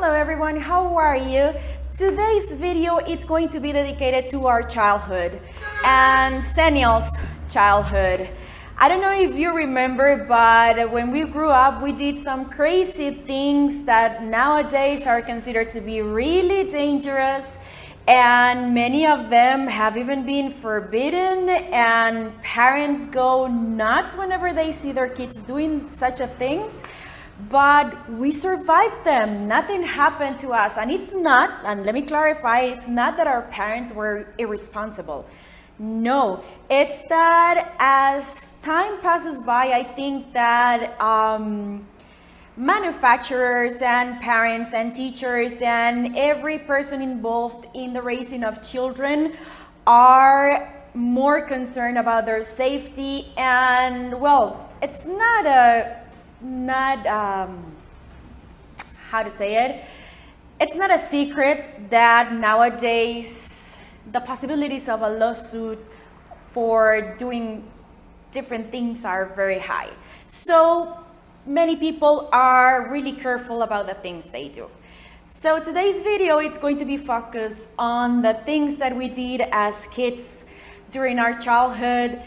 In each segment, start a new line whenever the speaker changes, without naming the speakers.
Hello everyone, how are you? Today's video is going to be dedicated to our childhood and Xennial's childhood. I don't know if you remember, but when we grew up, we did some crazy things that nowadays are considered to be really dangerous, and many of them have even been forbidden, and parents go nuts whenever they see their kids doing such a things. But we survived them. Nothing happened to us. And it's not, and let me clarify, it's not that our parents were irresponsible. No, it's that as time passes by, I think that manufacturers and parents and teachers and every person involved in the raising of children are more concerned about their safety. And well, it's how to say it, it's not a secret that nowadays the possibilities of a lawsuit for doing different things are very high. So many people are really careful about the things they do. So today's video is going to be focused on the things that we did as kids during our childhood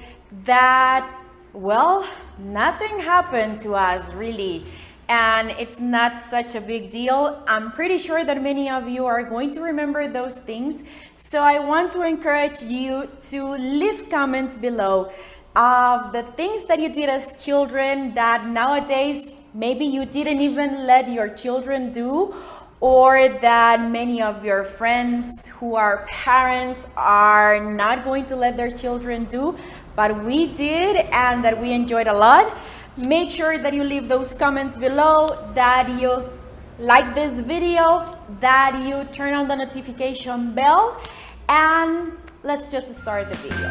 that, well, nothing happened to us really, and it's not such a big deal. I'm pretty sure that many of you are going to remember those things. So I want to encourage you to leave comments below of the things that you did as children that nowadays maybe you didn't even let your children do, or that many of your friends who are parents are not going to let their children do, but we did and that we enjoyed a lot. Make sure that you leave those comments below, that you like this video, that you turn on the notification bell, and let's just start the video.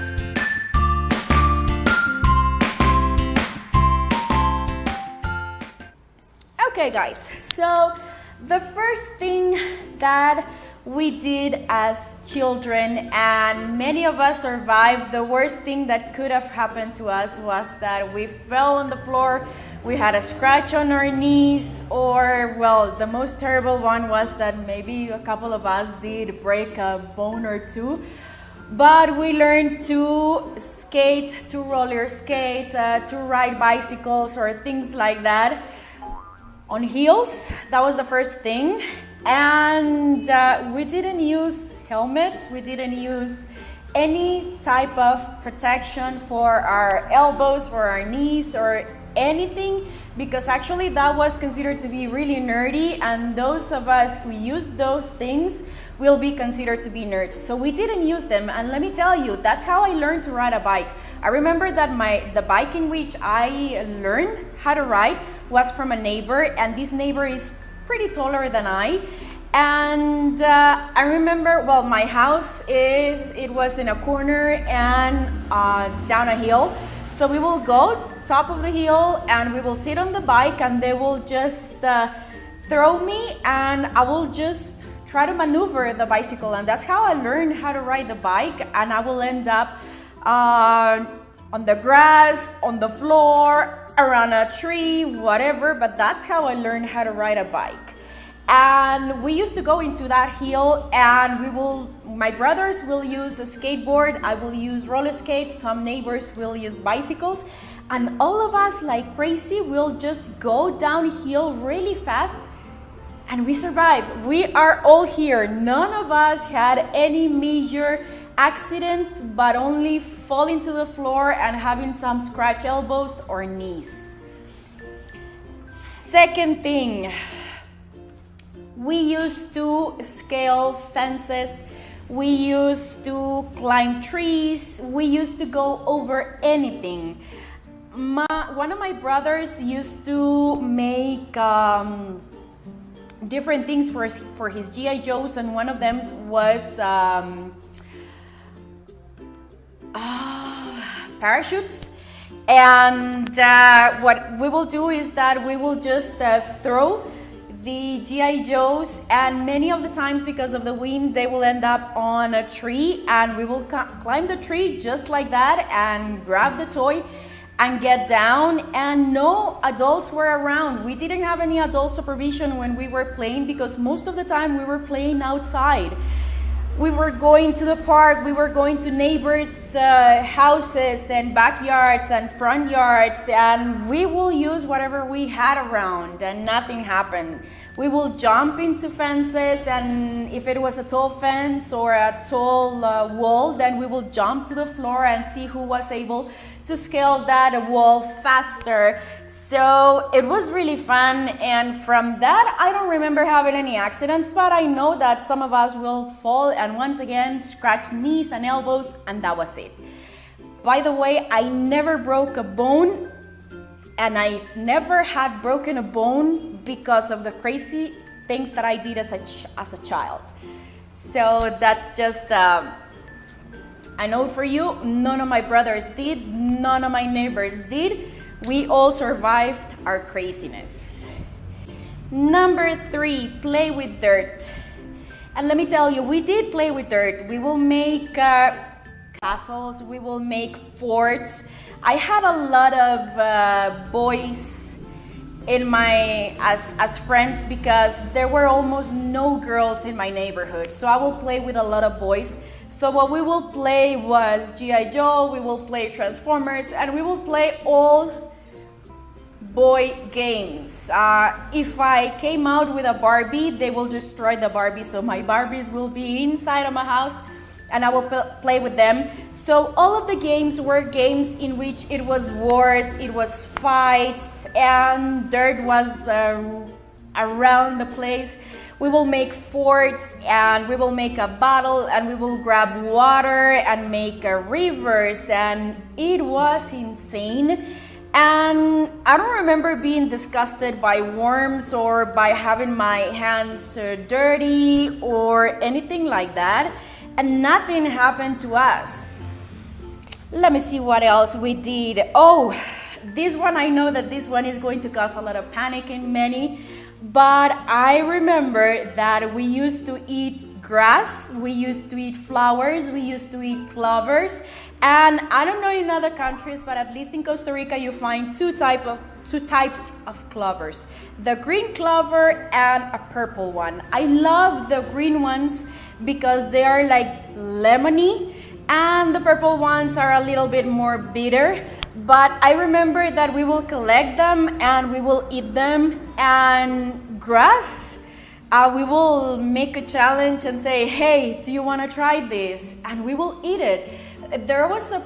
Okay guys, so the first thing that we did as children, and many of us survived, the worst thing that could have happened to us was that we fell on the floor, we had a scratch on our knees, or well, the most terrible one was that maybe a couple of us did break a bone or two. But we learned to skate, to roller skate, to ride bicycles or things like that on heels. That was the first thing. And we didn't use helmets, we didn't use any type of protection for our elbows, for our knees, or anything, because actually that was considered to be really nerdy, and those of us who use those things will be considered to be nerds. So we didn't use them, and let me tell you, that's how I learned to ride a bike. I remember that the bike in which I learned how to ride was from a neighbor, and this neighbor is pretty taller than I. And I remember, well, my house was in a corner and down a hill. So we will go top of the hill and we will sit on the bike, and they will just throw me, and I will just try to maneuver the bicycle. And that's how I learned how to ride the bike. And I will end up on the grass, on the floor, around a tree, whatever, but that's how I learned how to ride a bike. And we used to go into that hill, and my brothers will use a skateboard, I will use roller skates, some neighbors will use bicycles, and all of us like crazy will just go downhill really fast, and we survive. We are all here. None of us had any major accidents, but only falling to the floor and having some scratch elbows or knees. Second thing, we used to scale fences, we used to climb trees, we used to go over anything. One of my brothers used to make different things for his G.I. Joes, and one of them was parachutes. And what we will do is that we will just throw the G.I. Joes, and many of the times because of the wind they will end up on a tree, and we will climb the tree just like that and grab the toy, and get down, and no adults were around. We didn't have any adult supervision when we were playing, because most of the time we were playing outside. We were going to the park, we were going to neighbors' houses and backyards and front yards, and we will use whatever we had around, and nothing happened. We will jump into fences, and if it was a tall fence or a tall wall, then we will jump to the floor and see who was able to scale that wall faster. So it was really fun, and from that I don't remember having any accidents, but I know that some of us will fall and once again scratch knees and elbows, and that was it. By the way, I never broke a bone, and I've never had broken a bone because of the crazy things that I did as a child. So that's just a note for you. None of my brothers did, none of my neighbors did. We all survived our craziness. Number 3, play with dirt. And let me tell you, we did play with dirt. We will make castles, we will make forts. I had a lot of boys in my as friends, because there were almost no girls in my neighborhood. So I will play with a lot of boys. So what we will play was G.I. Joe, we will play Transformers, and we will play all boy games. If I came out with a Barbie, they will destroy the Barbie. So my Barbies will be inside of my house, and I will play with them. So all of the games were games in which it was wars, it was fights, and dirt was around the place. We will make forts, and we will make a battle, and we will grab water and make rivers, and it was insane. And I don't remember being disgusted by worms or by having my hands dirty or anything like that. And nothing happened to us. Let me see what else we did. Oh, this one, I know that this one is going to cause a lot of panic in many, but I remember that we used to eat grass, we used to eat flowers, we used to eat clovers, and I don't know in other countries, but at least in Costa Rica you find two types of clovers, the green clover and a purple one. I love the green ones because they are like lemony, and the purple ones are a little bit more bitter. But I remember that we will collect them and we will eat them. And grass, we will make a challenge and say, hey, do you want to try this? And we will eat it. There was a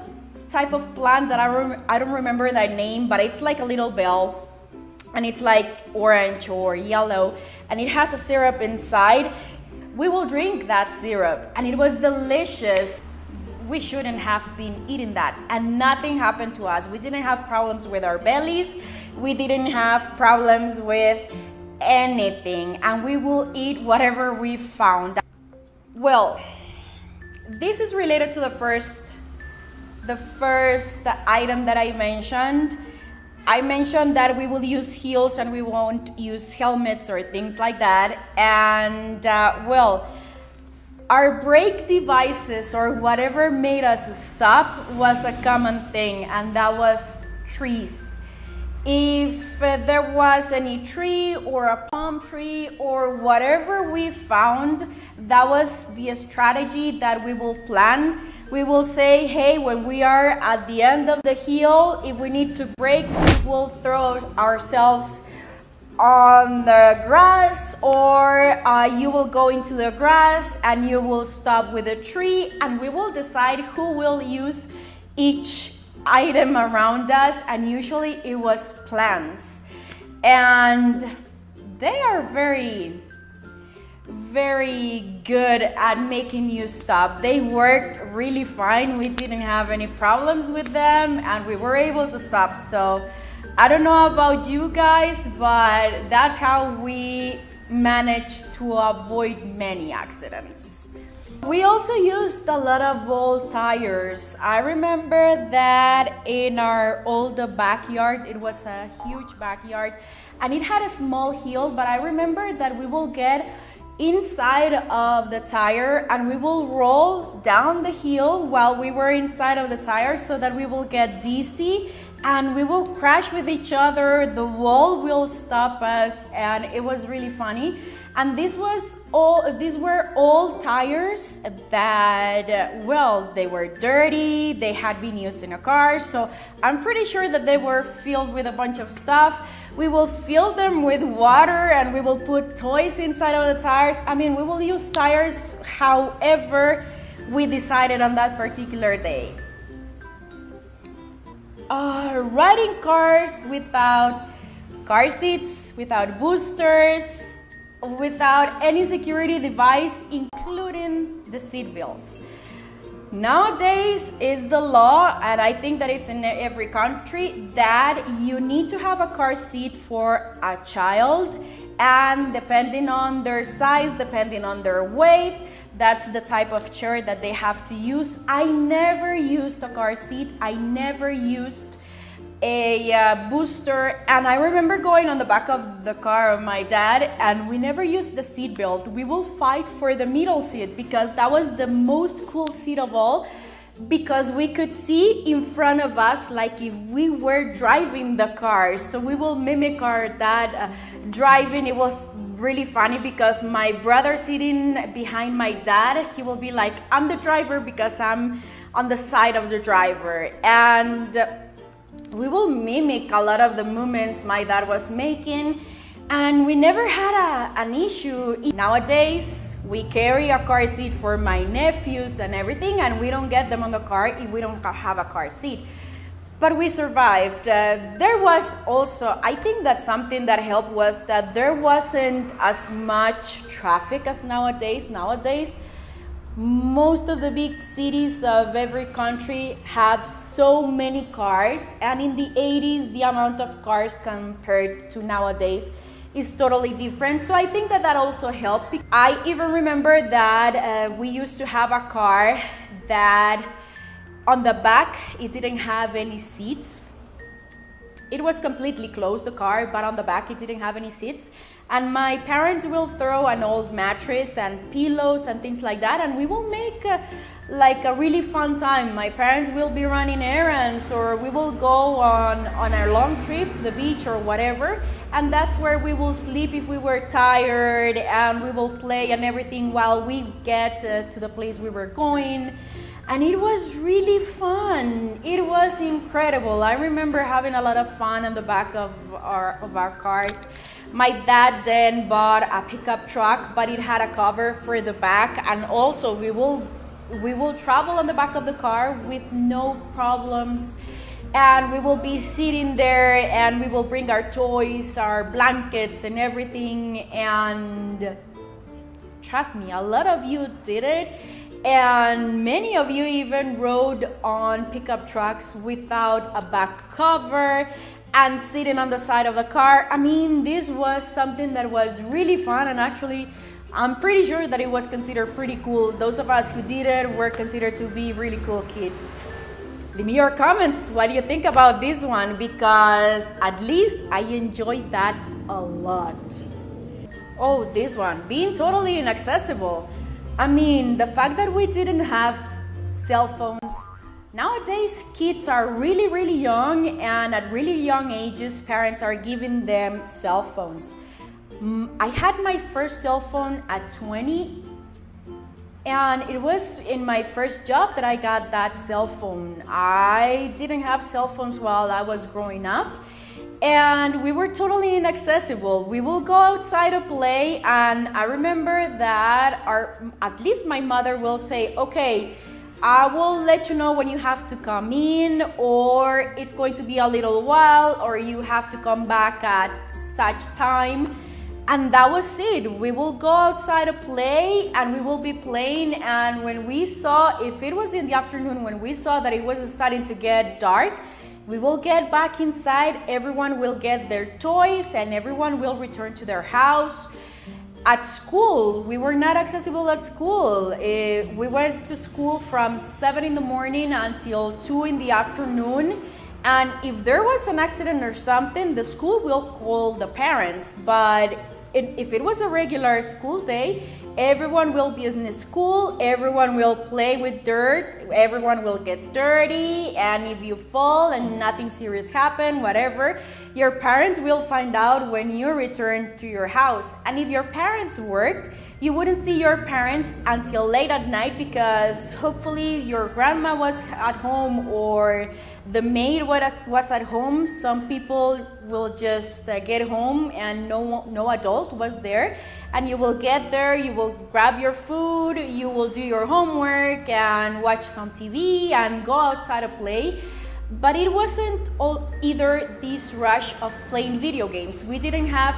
type of plant that I don't remember that name, but it's like a little bell, and it's like orange or yellow, and it has a syrup inside. We will drink that syrup, and it was delicious. We shouldn't have been eating that, and nothing happened to us. We didn't have problems with our bellies. We didn't have problems with anything, and we will eat whatever we found. Well, this is related to the first item that I mentioned. I mentioned that we will use heels and we won't use helmets or things like that. And well, our brake devices or whatever made us stop was a common thing, and that was trees. If there was any tree or a palm tree or whatever we found, that was the strategy that we will plan. We will say, hey, when we are at the end of the hill, if we need to brake, we will throw ourselves on the grass, or you will go into the grass and you will stop with a tree, and we will decide who will use each item around us. And usually it was plants, and they are very good at making you stop. They worked really fine. We didn't have any problems with them, and we were able to stop. So I don't know about you guys, but that's how we managed to avoid many accidents. We also used a lot of old tires. I remember that in our old backyard, it was a huge backyard, and it had a small hill, but I remember that we will get inside of the tire and we will roll down the hill while we were inside of the tire, so that we will get dizzy and we will crash with each other. The wall will stop us, and it was really funny. And these were all tires that, well, they were dirty, they had been used in a car, so I'm pretty sure that they were filled with a bunch of stuff. We will fill them with water, and we will put toys inside of the tires. I mean, we will use tires however we decided on that particular day. Riding cars without car seats, without boosters, without any security device, including the seat belts. Nowadays is the law, and I think that it's in every country, that you need to have a car seat for a child, and depending on their size, depending on their weight, that's the type of chair that they have to use. I never used a car seat. I never used a booster, and I remember going on the back of the car of my dad, and we never used the seat belt. We will fight for the middle seat because that was the most cool seat of all, because we could see in front of us like if we were driving the car. So we will mimic our dad driving. It was really funny because my brother sitting behind my dad, he will be like, I'm the driver because I'm on the side of the driver. And we will mimic a lot of the movements my dad was making, and we never had an issue. Nowadays, we carry a car seat for my nephews and everything, and we don't get them on the car if we don't have a car seat. But we survived. There was also, I think that something that helped was that there wasn't as much traffic as nowadays. Nowadays, most of the big cities of every country have so many cars, and in the 80s, the amount of cars compared to nowadays is totally different. So I think that also helped. I even remember that we used to have a car that on the back, it didn't have any seats. It was completely closed, the car, but on the back, it didn't have any seats. And my parents will throw an old mattress and pillows and things like that, and we will make a really fun time. My parents will be running errands, or we will go on a long trip to the beach or whatever, and that's where we will sleep if we were tired, and we will play and everything while we get to the place we were going. And it was really fun. It was incredible. I remember having a lot of fun on the back of our cars. My dad then bought a pickup truck, but it had a cover for the back, and also we will travel on the back of the car with no problems. And we will be sitting there, and we will bring our toys, our blankets, and everything. And trust me, a lot of you did it. And many of you even rode on pickup trucks without a back cover and sitting on the side of the car. I mean, this was something that was really fun, and actually, I'm pretty sure that it was considered pretty cool. Those of us who did it were considered to be really cool kids. Leave me your comments. What do you think about this one? Because at least I enjoyed that a lot. Oh, this one, being totally inaccessible. I mean, the fact that we didn't have cell phones. Nowadays, kids are really, really young, and at really young ages, parents are giving them cell phones. I had my first cell phone at 20, and it was in my first job that I got that cell phone. I didn't have cell phones while I was growing up, and we were totally inaccessible. We will go outside to play, and I remember that at least my mother will say, okay, I will let you know when you have to come in, or it's going to be a little while, or you have to come back at such time. And that was it. We will go outside to play, and we will be playing, and when we saw, if it was in the afternoon, when we saw that it was starting to get dark, we will get back inside, everyone will get their toys, and everyone will return to their house. At school, we were not accessible at school. We went to school from 7 in the morning until 2 in the afternoon. And if there was an accident or something, the school will call the parents. But if it was a regular school day, everyone will be in school, everyone will play with dirt, everyone will get dirty, and if you fall and nothing serious happen, whatever, your parents will find out when you return to your house. And if your parents worked, you wouldn't see your parents until late at night, because hopefully your grandma was at home or the maid was at home. Some people will just get home and no adult was there, and you will get there, you will grab your food, you will do your homework and watch some TV and go outside to play. But it wasn't either this rush of playing video games. We didn't have,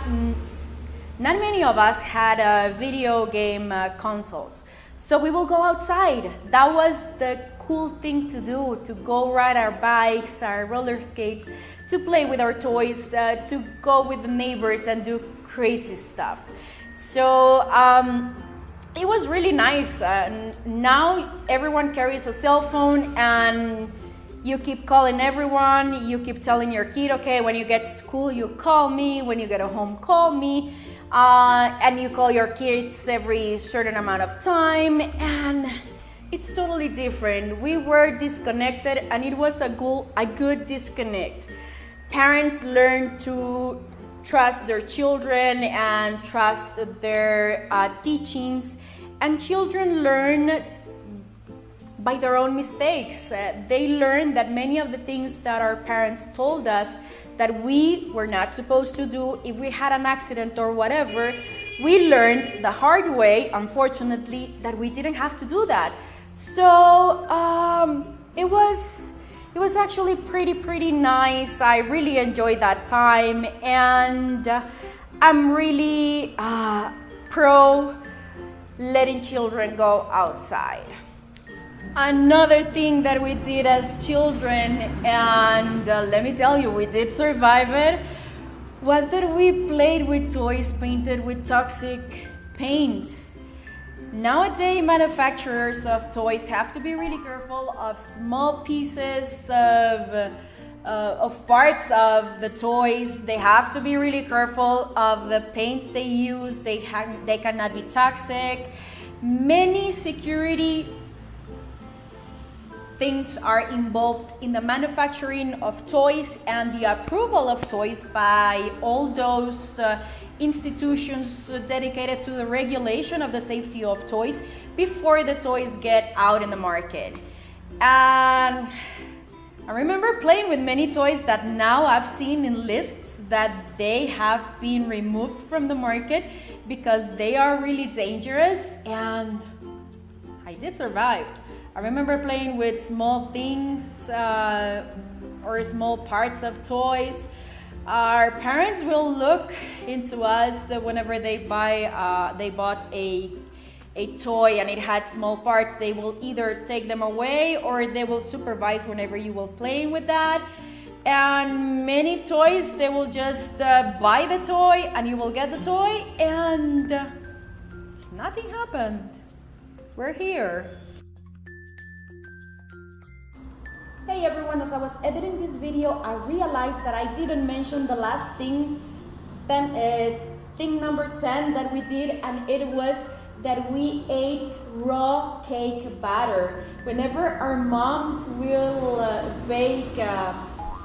not many of us had video game consoles. So we will go outside. That was the cool thing to do, to go ride our bikes, our roller skates, to play with our toys, to go with the neighbors and do crazy stuff. So it was really nice. Now everyone carries a cell phone, and you keep calling everyone. You keep telling your kid, okay, when you get to school, you call me. When you get home, call me. And you call your kids every certain amount of time. And it's totally different. We were disconnected, and it was a good disconnect. Parents learn to trust their children and trust their teachings, and children learn by their own mistakes. They learn that many of the things that our parents told us that we were not supposed to do, if we had an accident or whatever, we learned the hard way, unfortunately, that we didn't have to do that. So it was actually pretty nice. I really enjoyed that time, and I'm really pro letting children go outside. Another thing that we did as children, and let me tell you, we did survive it, was that we played with toys painted with toxic paints. Nowadays, manufacturers of toys have to be really careful of small pieces of parts of the toys. They have to be really careful of the paints they use. They cannot be toxic. Many security things are involved in the manufacturing of toys and the approval of toys by all those institutions dedicated to the regulation of the safety of toys before the toys get out in the market. And I remember playing with many toys that now I've seen in lists that they have been removed from the market because they are really dangerous, and I did survive. I remember playing with small things or small parts of toys. Our parents will look into us whenever they bought a toy and it had small parts. They will either take them away or they will supervise whenever you will playing with that. And many toys, they will just buy the toy and you will get the toy, and nothing happened. We're here. Hey everyone, as I was editing this video, I realized that I didn't mention the last thing number 10 that we did, and it was that we ate raw cake batter. Whenever our moms will bake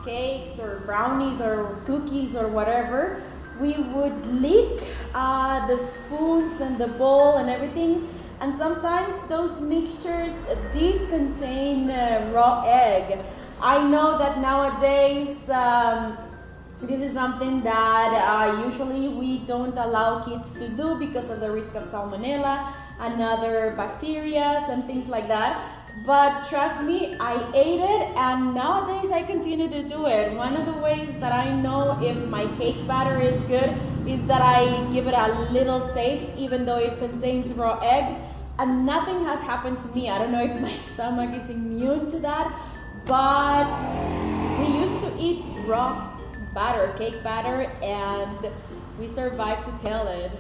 cakes or brownies or cookies or whatever, we would lick the spoons and the bowl and everything. And sometimes those mixtures did contain raw egg. I know that nowadays this is something that usually we don't allow kids to do because of the risk of salmonella and other bacteria and things like that. But trust me, I ate it, and nowadays I continue to do it. One of the ways that I know if my cake batter is good is that I give it a little taste, even though it contains raw egg, and nothing has happened to me. I don't know if my stomach is immune to that, but we used to eat raw batter, cake batter, and we survived to tell it.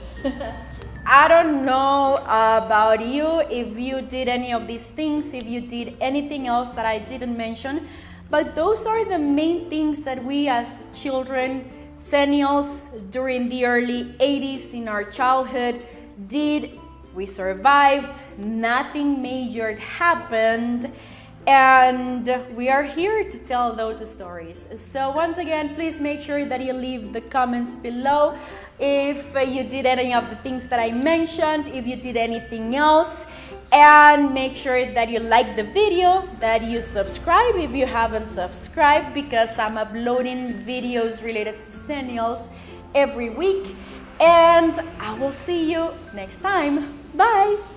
I don't know about you, if you did any of these things, if you did anything else that I didn't mention, but those are the main things that we as children Xennials during the early 80s in our childhood did. We survived, nothing major happened, and we are here to tell those stories. So once again, please make sure that you leave the comments below if you did any of the things that I mentioned, if you did anything else, and make sure that you like the video, that you subscribe if you haven't subscribed, because I'm uploading videos related to Xennials every week. And I will see you next time. Bye!